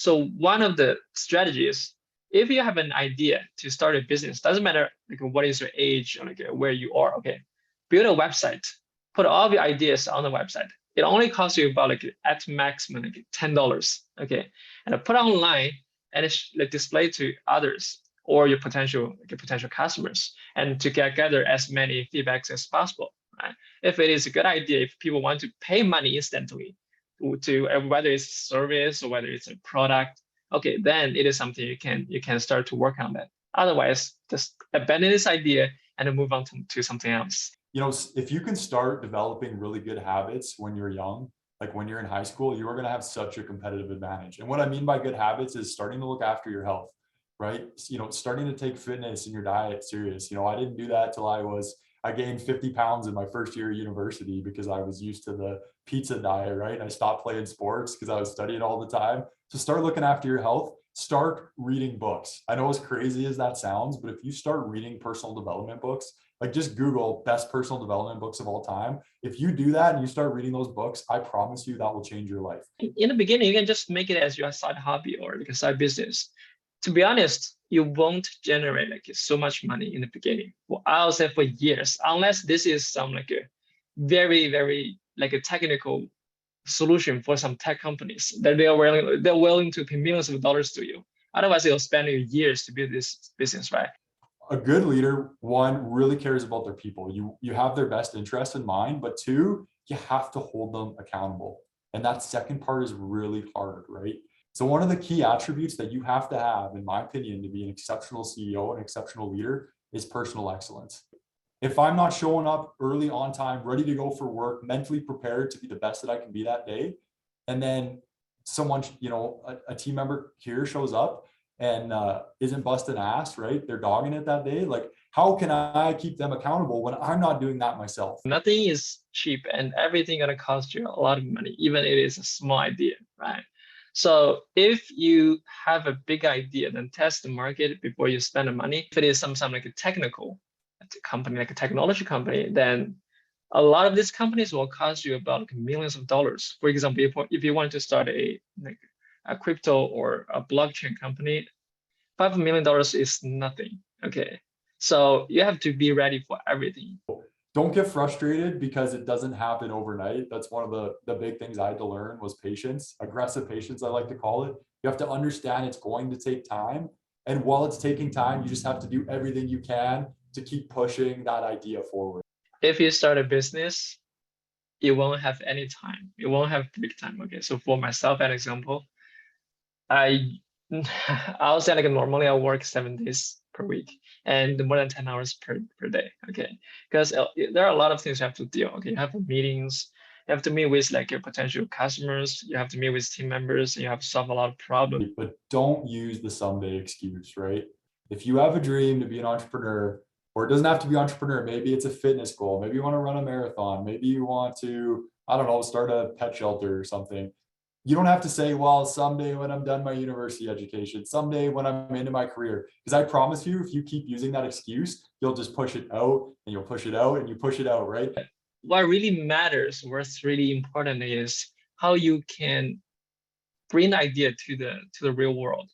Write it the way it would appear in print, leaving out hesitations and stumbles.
So one of the strategies, if you have an idea to start a business, doesn't matter like what is your age or like where you are, okay, build a website, put all of your ideas on the website. It only costs you about like at maximum like $10, okay, and put it online and it's like display to others or your potential customers, and to gather as many feedbacks as possible. Right? If it is a good idea, if people want to pay money instantly to whether it's service or whether it's a product, okay, then it is something you can start to work on that. Otherwise, just abandon this idea and then move on to something else. If you can start developing really good habits when you're young, like when you're in high school, you are going to have such a competitive advantage. And what I mean by good habits is starting to look after your health, right? Starting to take fitness and your diet serious. I didn't do that till I gained 50 pounds in my first year of university because I was used to the pizza diet, right? And I stopped playing sports because I was studying all the time. So start looking after your health, start reading books. I know as crazy as that sounds, but if you start reading personal development books, like just Google best personal development books of all time. If you do that and you start reading those books, I promise you that will change your life. In the beginning, you can just make it as your side hobby or like a side business. To be honest, you won't generate like so much money in the beginning. Well, I'll say for years, unless this is some like a very, very like a technical solution for some tech companies that they're willing to pay millions of dollars to you. Otherwise, it'll spend you years to build this business, right? A good leader, one, really cares about their people. You have their best interests in mind, but two, you have to hold them accountable. And that second part is really hard, right? So one of the key attributes that you have to have, in my opinion, to be an exceptional CEO, an exceptional leader, is personal excellence. If I'm not showing up early on time, ready to go for work, mentally prepared to be the best that I can be that day, and then someone, a team member here shows up and isn't busting ass, right? They're dogging it that day. Like, how can I keep them accountable when I'm not doing that myself? Nothing is cheap and everything gonna cost you a lot of money, even it is a small idea, right? So if you have a big idea, then test the market before you spend the money. If it is some like a technical company, like a technology company, then a lot of these companies will cost you about like millions of dollars. For example, if you want to start a crypto or a blockchain company, $5 million is nothing. Okay. So you have to be ready for everything. Don't get frustrated because it doesn't happen overnight. That's one of the big things I had to learn was patience, aggressive patience, I like to call it. You have to understand it's going to take time. And while it's taking time, you just have to do everything you can to keep pushing that idea forward. If you start a business, you won't have any time. You won't have big time. Okay. So for myself, an example, I I'll say like normally I work 7 days per week and more than 10 hours per day. Okay. Because there are a lot of things you have to deal. Okay. You have meetings, you have to meet with like your potential customers, you have to meet with team members, and you have to solve a lot of problems. But don't use the someday excuse, right? If you have a dream to be an entrepreneur, or it doesn't have to be entrepreneur, maybe it's a fitness goal, maybe you want to run a marathon, maybe you want to, I don't know, start a pet shelter or something. You don't have to say, well, someday when I'm done my university education, someday when I'm into my career, because I promise you, if you keep using that excuse, you'll just push it out and you'll push it out and you push it out, right? What really matters, what's really important is how you can bring the idea to the real world.